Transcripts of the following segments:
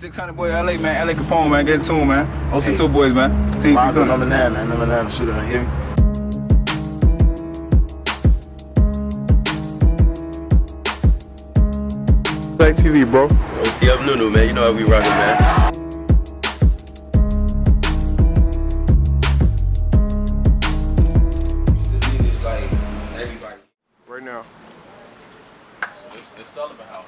600 boy, LA, man. LA Capone, man. Get it to him, man. OC2 boys, man. Team Number 9, man. Number 9 shooter, you hear me? Black TV, bro. OTF Nunu, man. You know how we rockin', man. It's like everybody. Right now. So this Sullivan house.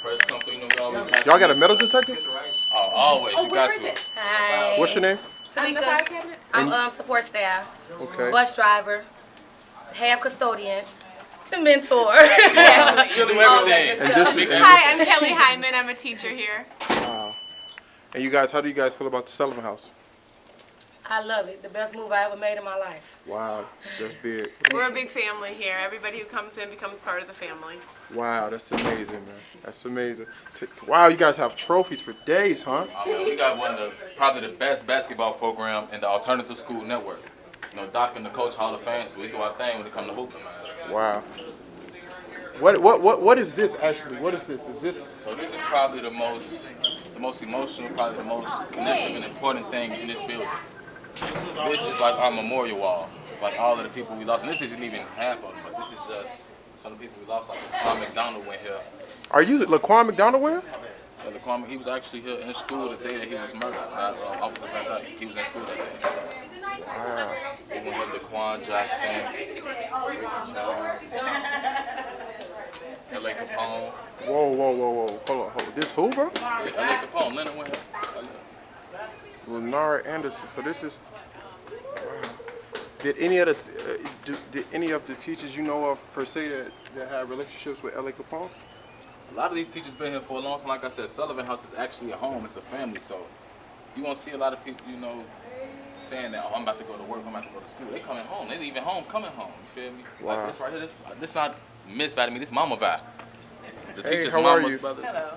First come through, you know, we always have Y'all got a metal detector? Oh, always. You got to. Hi. What's your name? Tamika. I'm support staff, Okay. bus driver, half custodian, the mentor. She'll do everything. And this is, and Hi, I'm Kelly Hyman. I'm a teacher here. wow. And you guys, how do you guys feel about the Sullivan house? I love it. The best move I ever made in my life. Wow, that's big. We're a big family here. Everybody who comes in becomes part of the family. Wow, that's amazing, man. That's amazing. Wow, you guys have trophies for days, huh? We got one of the, probably the best basketball program in the alternative school network. You know, Doc and the Coach Hall of Fame, so we do our thing when it comes to hooping, man. Wow. What is this actually? What is this? Is this? So this is probably the most emotional, probably the most connective and important thing in this building. This is like our memorial wall. It's like all of the people we lost, and this isn't even half of them, but this is just some of the people we lost. Like Laquan McDonald went here. Are you Laquan McDonald where? Yeah, Laquan, he was actually here in school the day that he was murdered. Officer Van Dyke, he was in school that day. Wow. He went here, Daquan Jackson, Ricky Charles, L.A. Capone. Whoa. Hold on. This who, bro? Yeah, L.A. Capone, Leonard went here. Lenard Anderson. So this is. Wow. Did any of the teachers you know of per se that have relationships with L.A. Capone? A lot of these teachers been here for a long time. Like I said, Sullivan House is actually a home. It's a family. So you won't see a lot of people, you know, saying that, oh, I'm about to go to work, I'm about to go to school. They coming home. They leaving home, coming home. You feel me? Wow. Like this right here, this not Miss Vibe, this Mama Vibe. The Hey, teacher's how are mama's you? brothers. Hello.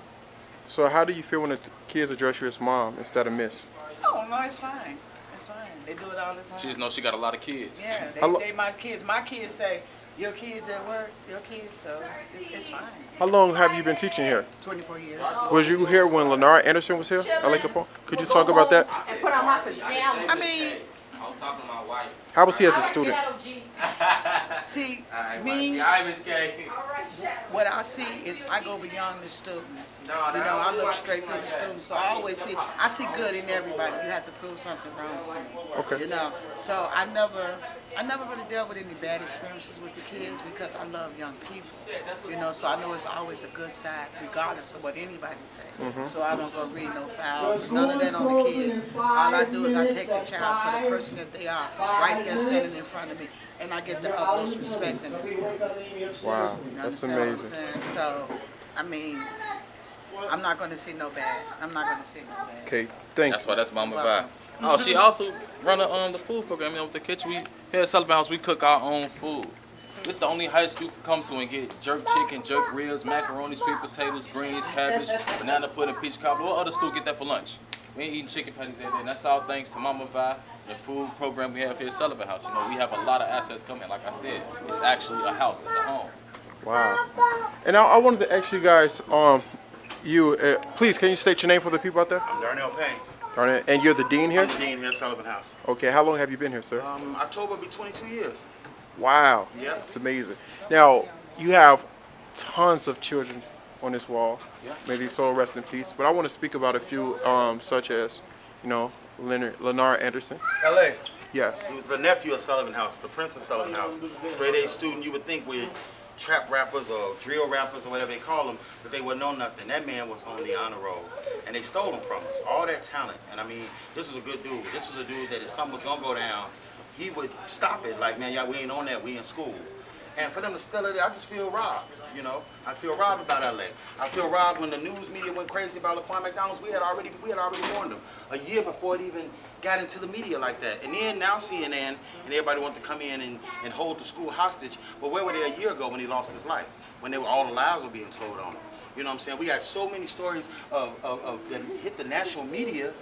So how do you feel when the kids address you as mom instead of miss? Oh, no, it's fine. It's fine. They do it all the time. She just knows she got a lot of kids. Yeah, Hello. they my kids. My kids say, your kids at work, your kids, so it's fine. How long have you been teaching here? 24 years. Was you here when Lenard Anderson was here, L.A. Capone? Could you talk about that? I mean, How was he as a student? see, me, what I see is I go beyond the student. You know, I look straight through the student, so I always see good in everybody. You have to prove something wrong to me. Okay. You know, so I never really dealt with any bad experiences with the kids because I love young people. You know, so I know it's always a good side regardless of what anybody say. So I don't go read no fouls, none of that on the kids. All I do is I take the child for the person that they are, right there standing in front of me, and I get the utmost respect in this world. Wow, You that's understand what I'm amazing. saying? So, I mean, I'm not going to see no bad. I'm not going to see no bad. Okay, thank That's you. why that's Mama Vibe. Oh, she also run the food program, you know, with the kitchen. We here at Sullivan House, we cook our own food. This is the only high school you can come to and get jerk chicken, jerk ribs, macaroni, sweet potatoes, greens, cabbage, banana pudding, peach cobbler. What other school get that for lunch? We ain't eating chicken patties every day. And that's all thanks to Mama Vi, the food program we have here at Sullivan House. You know, we have a lot of assets coming. Like I said, it's actually a house. It's a home. Wow. And I wanted to ask you guys, please, can you state your name for the people out there? I'm Darnell Payne. Darnell, and you're the dean here? I'm the dean here at Sullivan House. Okay, how long have you been here, sir? October will be 22 years. Wow. Yeah. That's amazing. Now, you have tons of children on this wall. Yeah. May they soul rest in peace. But I want to speak about a few, such as, you know, Lenard Anderson. L.A. Yes. He was the nephew of Sullivan House, the prince of Sullivan House. Straight A student, you would think with trap rappers or drill rappers or whatever they call them, that they would know nothing. That man was on the honor roll, and they stole him from us. All that talent, and I mean, this was a good dude. This was a dude that if something was gonna go down, he would stop it. Like, man, y'all, we ain't on that. We in school. And for them to steal it, I just feel robbed. You know, I feel robbed about LA. I feel robbed when the news media went crazy about Laquan McDonald's. We had already warned them a year before it even got into the media like that. And then now CNN and everybody wanted to come in and hold the school hostage. But where were they a year ago when he lost his life? When all the lies were being told on him. You know what I'm saying? We got so many stories of that hit the national media,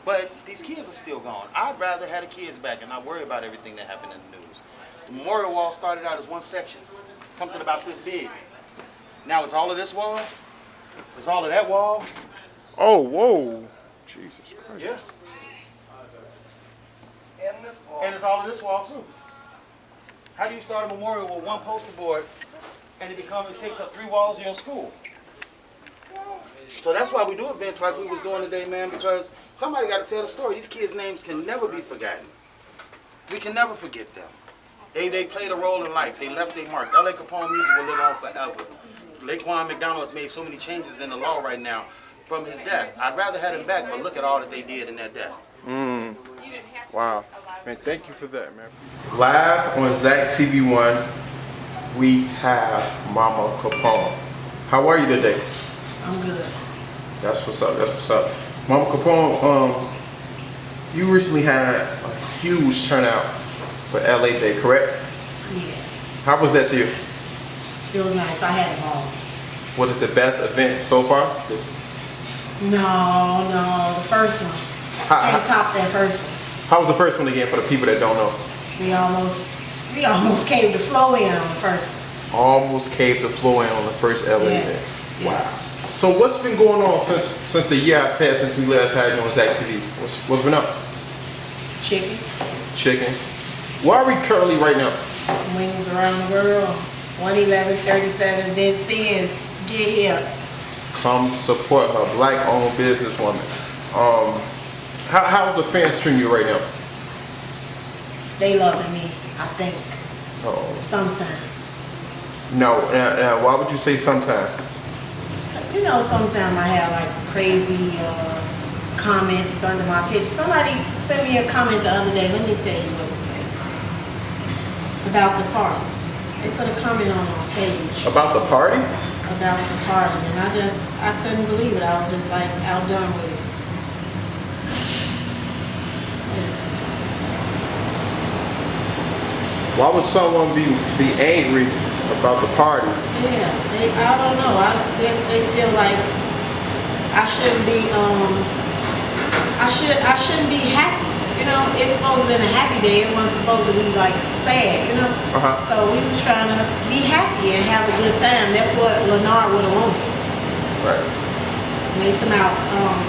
but these kids are still gone. I'd rather have the kids back and not worry about everything that happened in the news. The memorial wall started out as one section, something about this big. Now it's all of this wall. It's all of that wall. Oh, whoa. Jesus Christ. Yeah. And it's all of this wall too. How do you start a memorial with one poster board and it takes up 3 walls in your school? So that's why we do events like we was doing today, man, because somebody got to tell the story. These kids' names can never be forgotten. We can never forget them. They played a role in life. They left their mark. L.A. Capone music will live on forever. Laquan McDonald has made so many changes in the law right now from his death. I'd rather have him back, but look at all that they did in their death. Wow. Man, thank you for that, man. Live on Zach TV1, we have Mama Capone. How are you today? I'm good. That's what's up. That's what's up. Mama Capone, you recently had a huge turnout for LA Day, correct? Yes. How was that to you? It was nice. I had a ball. Was it the best event so far? No, the first one. Can't top that first one. How was the first one again for the people that don't know? We almost caved the flow in on the first one. Almost caved the floor in on the first LA Day. Yes. Wow. So what's been going on since the year I've passed since we last had you on Zach TV? What's been up? Chicken. Where are we currently right now? Wings around the world. 11137 Vincennes. Get here. Come support her, black-owned businesswoman. How the fans treating you right now? They loving me, I think. Oh. Sometimes. No. Why would you say sometime? You know, sometimes I have like crazy comments under my picture. Somebody sent me a comment the other day. Let me tell you what it said. About the party. They put a comment on my page. About the party? About the party. And I couldn't believe it. I was just like outdone with it. Why would someone be angry about the party? Yeah, I don't know. I guess they feel like I shouldn't be I shouldn't be happy. You know, it's supposed to be a happy day. It wasn't supposed to be like sad, you know? So we was trying to be happy and have a good time. That's what Lenard would have wanted. Right. Made some out,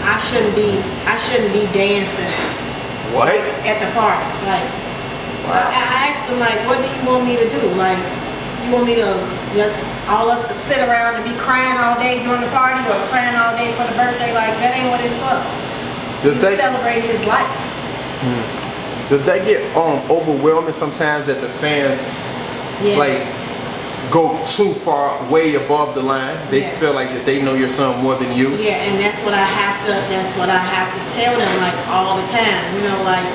I shouldn't be dancing. What? At the party. Like, wow. I asked him, like, what do you want me to do? Like, you want me to just all us to sit around and be crying all day during the party or crying all day for the birthday? Like, that ain't what it's for. He's celebrating his life. Does that get overwhelming sometimes that the fans like go too far, way above the line? They feel like that they know your son more than you. Yeah, and that's what I have to tell them, like, all the time. You know, like,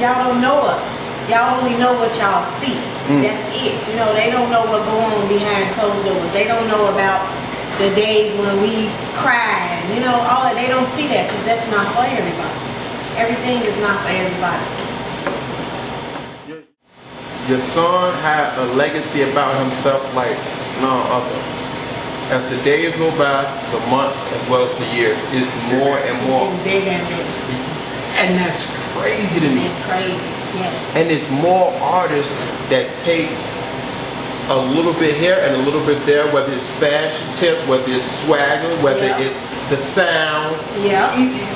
y'all don't know us. Y'all only know what y'all see. That's it. You know, they don't know what goes on behind closed doors. They don't know about the days when we cry. You know, all that. They don't see that because that's not for everybody. Everything is not for everybody. Your son had a legacy about himself like none other. As the days go by, the month as well as the years, it's more and more. Bigger and bigger. And that's crazy to me. It's crazy, yes. And it's more artists that take a little bit here and a little bit there, whether it's fashion tips, whether it's swagger, whether it's the sound. Yeah.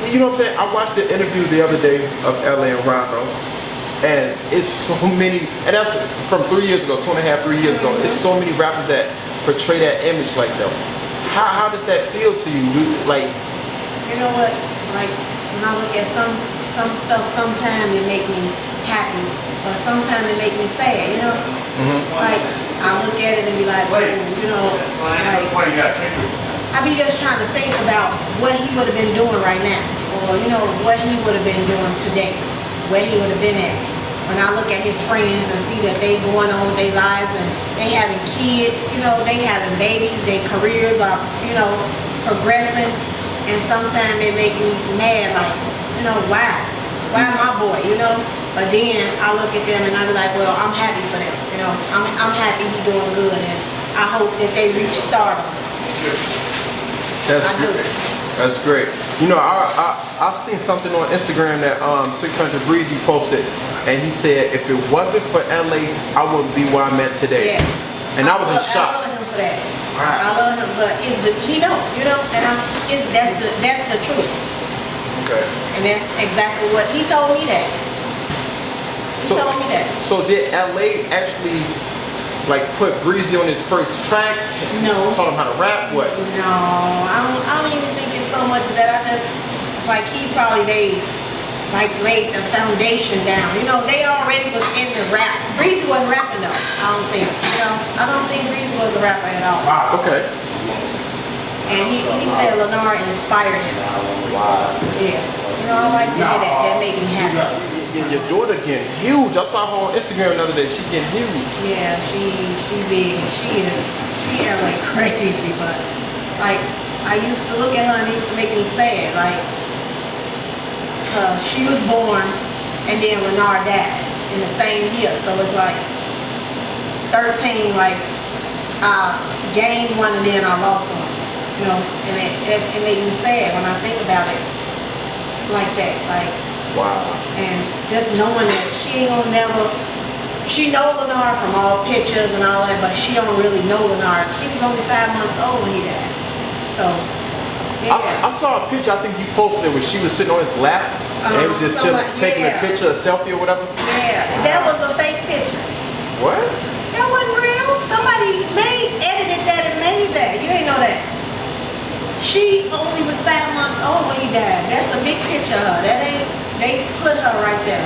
You know what I'm saying? I watched the interview the other day of LA and Rondo, and it's so many, and that's from 3 years ago, 2.5, 3 years ago. It's so many rappers that portray that image like them. How does that feel to you? Like, you know what? Like, when I look at some stuff, sometimes it make me happy, but sometimes it make me sad, you know? Like, I look at it and be like, you know, like, I be just trying to think about what he would have been doing right now, or, you know, what he would have been doing today, where he would have been at. When I look at his friends and see that they going on with their lives and they having kids, you know, they having babies, their careers are, you know, progressing, and sometimes it make me mad, like, you know, why my boy, you know? But then I look at them and I be like, well, I'm happy for them, you know? I'm happy he's doing good, and I hope that they reach stardom. That's great. That's great. You know, I've seen something on Instagram that 600 Breezy posted, and he said, if it wasn't for LA, I wouldn't be where I'm at today. Yeah. And I was in shock. I love him for for that. Right. I love him, but he don't, you know, and that's the truth. Okay. And that's exactly what he told me that. He told me that. So did LA actually like put Breezy on his first track? No. Taught him how to rap? What? No, I don't even think it's so much that. I just like he probably laid the foundation down. You know, they already was into rap. Breezy wasn't rapping though. I don't think. You know, I don't think Breezy was a rapper at all. Wow. Okay. And he said Lennar inspired him. Wow. Yeah. You know, I like to hear that. That made me happy. Your daughter getting huge. I saw her on Instagram the other day. She getting huge. Yeah, she big. She like crazy, but like I used to look at her and it used to make me sad. Like she was born and then Lennar died in the same year. So it's like 13, like I gained one and then I lost one. You know, and it made me sad when I think about it like that. Like, wow. and just knowing that she ain't gonna never, she know Lennar from all pictures and all that, but she don't really know Lennar. She was only 5 months old when he died. So, yeah. I saw a picture, I think you posted it, where she was sitting on his lap and he was just chilling, taking a picture, a selfie or whatever. Yeah, that was a fake picture. What? That wasn't real. Somebody edited that and made that. You ain't know that. She only was 5 months old when he died. That's a big picture of her. That ain't, they put her right there.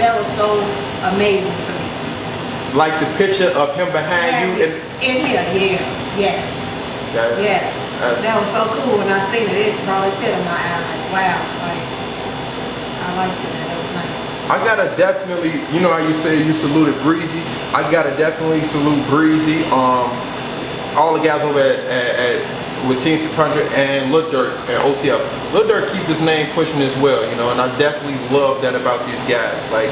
That was so amazing to me. Like the picture of him behind you and in here, yeah. Yes. Yes. That was so cool when I seen it. It brought a tear to my eye. Like, wow. Like, I liked it. That was nice. I gotta definitely, you know how you say you saluted Breezy? I gotta definitely salute Breezy. All the guys over at with Team 600 and Lil Durk and OTF. Lil Durk keep his name pushing as well, you know, and I definitely love that about these guys. Like,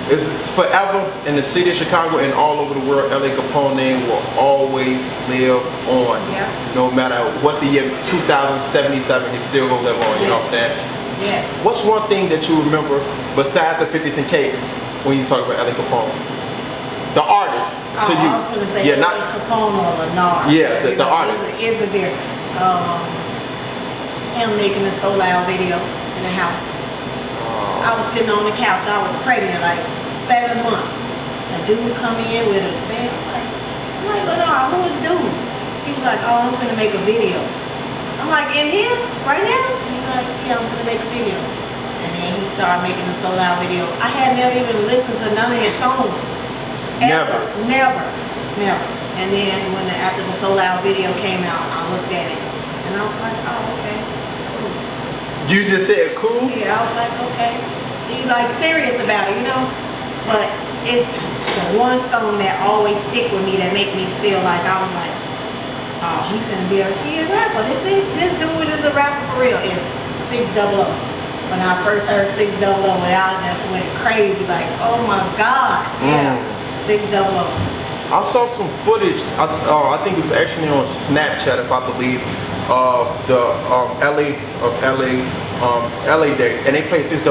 it's forever in the city of Chicago and all over the world. LA Capone name will always live on. Yeah. No matter what the year 2077, he's still gonna live on, you know what I'm saying? Yes. What's one thing that you remember besides the 50 Cent case when you talk about LA Capone? The artist to you. I was going to say yeah, not Capone or Lennar. Yeah, the artist. Is a difference. Him making a So Loud video in the house. I was sitting on the couch. I was pregnant, like 7 months. A dude come in with a band. I'm like, Lennar, who is dude? He was like, oh, I'm finna make a video. I'm like, in here? Right now? He's like, yeah, I'm finna make a video. And then he started making a So Loud video. I had never even listened to none of his songs. Ever. Never. And then after the So Loud video came out, I looked at it and I was like, oh, okay, cool. You just said cool? Yeah, I was like, okay. He's like serious about it, you know? But it's the one song that always stick with me that make me feel like I was like, oh, he finna be a rapper. This dude is a rapper for real. Is 600. When I first heard 600, I just went crazy, like, oh my God. Yeah. 600. I saw some footage. I think it was actually on Snapchat, if I believe, of the LA Day, and they played 600.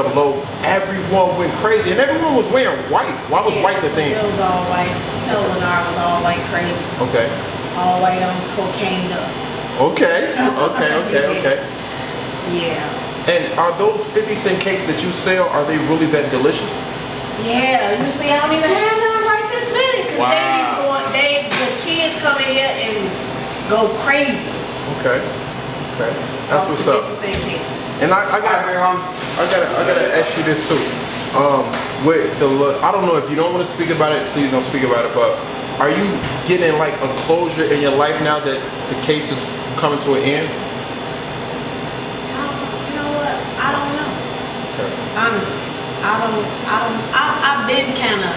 Everyone went crazy, and everyone was wearing white. Why was white the thing? It was all white. You know, Lennar was all white crazy. Okay. All white on cocaine up. Okay. Yeah. And are those 50 Cent cakes that you sell, are they really that delicious? Yeah, usually I don't even have none right this minute. Because the kids come in here and go crazy. Okay. That's what's up. 50 Cent cakes. And I gotta ask you this too. With the I don't know if you don't want to speak about it, please don't speak about it. But are you getting like a closure in your life now that the case is coming to an end? You know what? I don't know. Okay. Honestly, I've been kind of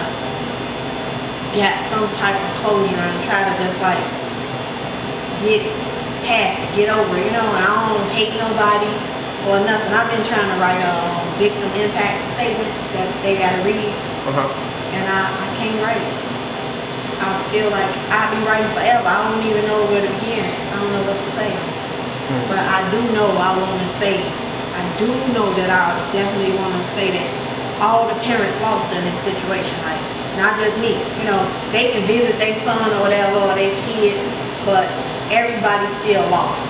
got some type of closure and try to just like get past it, get over it, you know. And I don't hate nobody or nothing. I've been trying to write a victim impact statement that they gotta read, and I can't write it. I feel like I've been writing forever. I don't even know where to begin at. I don't know what to say. But I do know I want to say, I do know that I definitely want to say that all the parents lost in this situation, like not just me. You know, they can visit their son or whatever, or their kids, but everybody still lost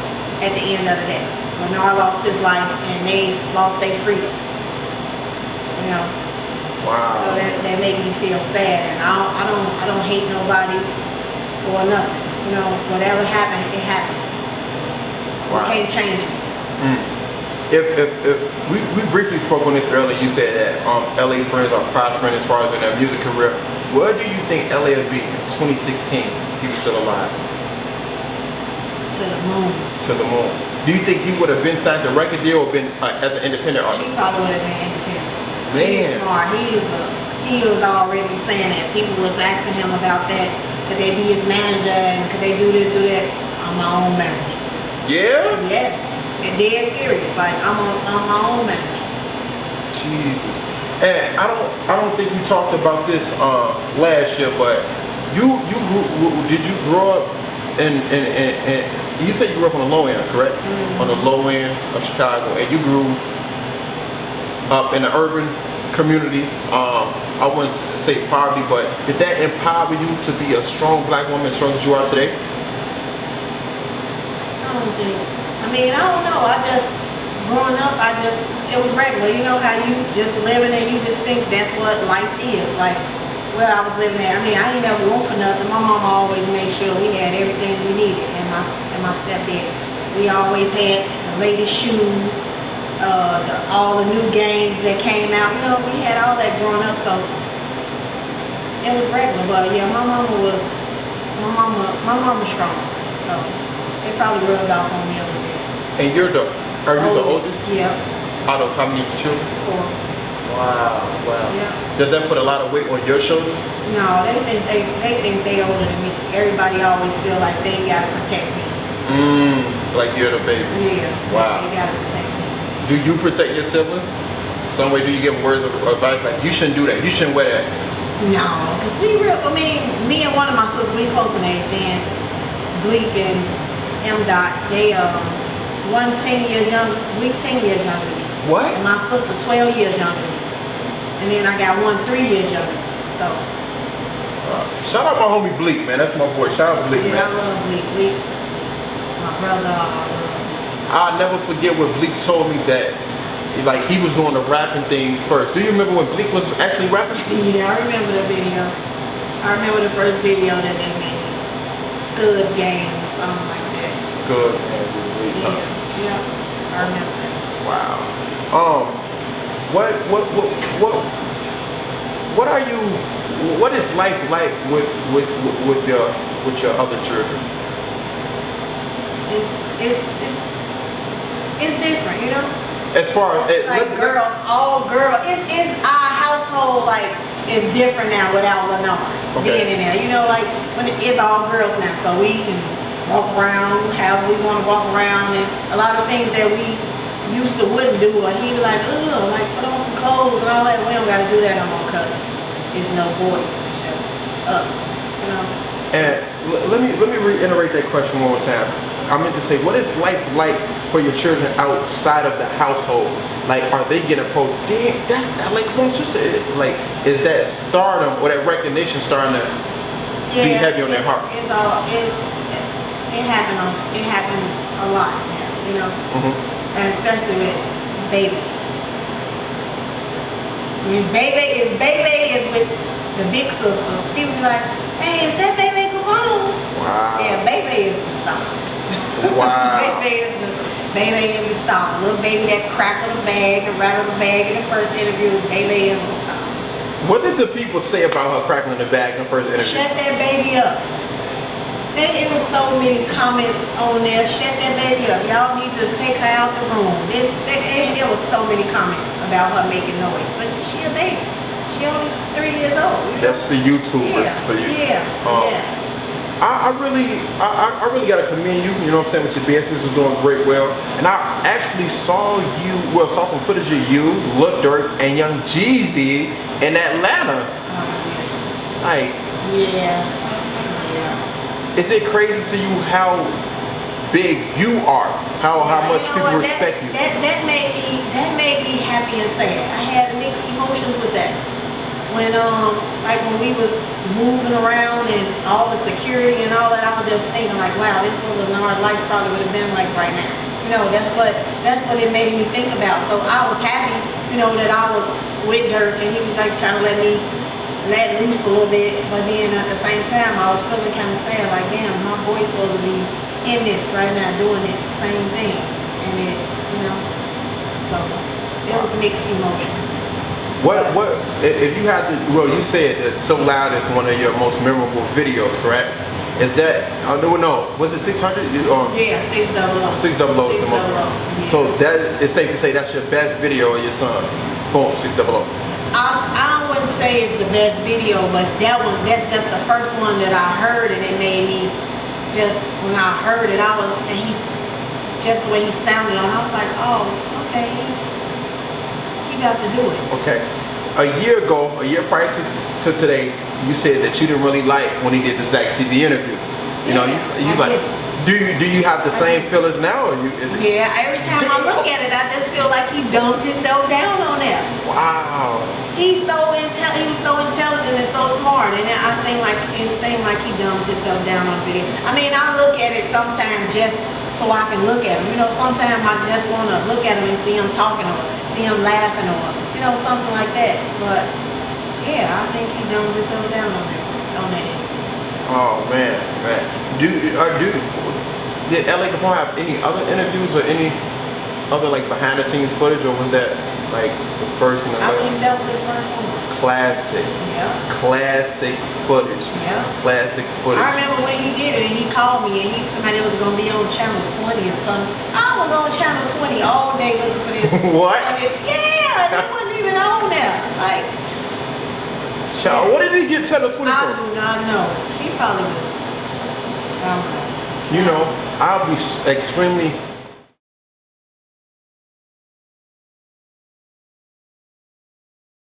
at the end of the day. Bernard lost his life and they lost their freedom. You know. Wow. So that make me feel sad, and I don't hate nobody or nothing. You know, whatever happened, it happened. Wow. We can't change it. If we briefly spoke on this earlier, you said that LA Friends are prospering as far as in their music career. Where do you think LA would be in 2016 if he was still alive? To the moon. To the moon. Do you think he would have been signed to a record deal or been as an independent He artist? probably would have been independent. Man. He's smart. He was already saying that. People was asking him about that. Could they be his manager and could they do this, do that? I'm my own manager. Yeah? Yes. And dead serious. Like I'm my own manager. Jesus. And I don't think we talked about this last year, but did you grow up in you said you grew up on the low end, correct? On the low end of Chicago, and you grew up in an urban community. I wouldn't say poverty, but did that empower you to be a strong black woman as strong as you are today? I don't think. I mean, I don't know. Growing up, it was regular. You know how you just living and you just think that's what life is. Like where I was living at. I mean, I ain't never want for nothing. My mama always made sure we had everything we needed, and my stepdaddy. We always had the latest shoes, all the new games that came out. You know, we had all that growing up, so it was regular. But yeah, my mama strong, so it probably rubbed off on me a little bit. And are you the oldest? Yeah. Out of how many children? 4. Wow. Yeah. Does that put a lot of weight on your shoulders? No, they think they older than me. Everybody always feel like they gotta protect me. Like you're the baby. Yeah. Wow. They gotta protect me. Do you protect your siblings? Some way, do you give words of advice like you shouldn't do that, you shouldn't wear that? No, because me and one of my sisters, we close in age. Then Bleak and M. Dot, they one 10 years younger, we 10 years younger than me. What? And my sister 12 years younger than me. And then I got one 3 years younger than me. So shout out my homie Bleak, man. That's my boy. Shout out Bleak, yeah, man. I love Bleak. Bleak, my brother, I love Bleak. I'll never forget when Bleak told me that like he was doing the rapping thing first. Do you remember when Bleak was actually rapping? Yeah, I remember the video. I remember the first video that they made. Scud Game or something like that. Scud Game. Yeah, I remember that. Wow. What is life like with your other children? It's different, you know. As far as like girls, all girls. It's our household like is different now without Lenore being in there. You know, like when it's all girls now, so we can walk around however we want to walk around, and a lot of things that we used to wouldn't do, or he'd be like, ugh, like put on some clothes and all that. We don't gotta do that no more because it's no boys, it's just us, you know. And let me reiterate that question one more time. I meant to say, what is life like for your children outside of the household? Like, are they getting damn, that's like my sister. Like, is that stardom or that recognition starting to be heavy on their heart? It happened a lot now, you know, and especially with baby. When baby is with the big sisters, people be like, hey, is that baby Capone? Wow. Yeah, baby is the star. Wow. baby is the star. Little baby that crackled the bag and rattled the bag in the first interview, baby is the star. What did the people say about her crackling the bag in the first interview? Shut that baby up. It was so many comments on there. Shut that baby up. Y'all need to take her out the room. It was so many comments about her making noise. But she a baby. She only 3 years old. You know? That's the YouTubers for you. Yeah. Yes. I really gotta commend you. You know what I'm saying? With your business is doing great, well. And I actually saw some footage of you, Lil Durk, and Young Jeezy in Atlanta. Like. Yeah. Is it crazy to you how big you are? How much people respect you? That made me happy and sad. I had mixed emotions with that. like when we was moving around and all the security and all that, I was just thinking like, wow, this is what Lenard's life probably would have been like right now. You know, that's what it made me think about. So I was happy, you know, that I was with Dirk and he was like trying to let loose a little bit, but then at the same time I was feeling kind of sad, like damn, my boy's supposed to be in this right now doing this same thing, and it, you know, so it was mixed emotions. What if you had to? Well, you said that "So Loud" is one of your most memorable videos, correct? Is that? I don't know. Was it 600? Yeah, 600. 600 is the most. Yeah. So that it's safe to say that's your best video of your son. Boom, 600. I wouldn't say it's the best video, but that's just the first one that I heard, and it made me just when I heard it, and he just the way he sounded on, I was like, oh, okay. He got to do it. Okay. A year prior to today, you said that you didn't really like when he did the Zach TV interview. You know, you like. Do you have the same feelings now, or Yeah, every time I look at it, I just feel like he dumped himself down on that. Wow. He was so intelligent and so smart, and it seemed like he dumped himself down on the video. I mean, I look at it sometimes just so I can look at him. You know, sometimes I just want to look at him and see him talking or see him laughing or, you know, something like that. But yeah, I think he dumped himself down on that interview. Oh man. Did LA Capone have any other interviews or any other like behind the scenes footage, or was that like the first and the I think that was his first one. Classic. Yeah. Classic footage. Yeah. Classic footage. I remember when he did it and he called me and somebody was gonna be on channel 20 or something. I was on channel 20 all day looking for this. What? Yeah, it wasn't even on there. Like, Child, what did he get channel 20 I from? do not know. He probably was. I don't know. You know, I'll be extremely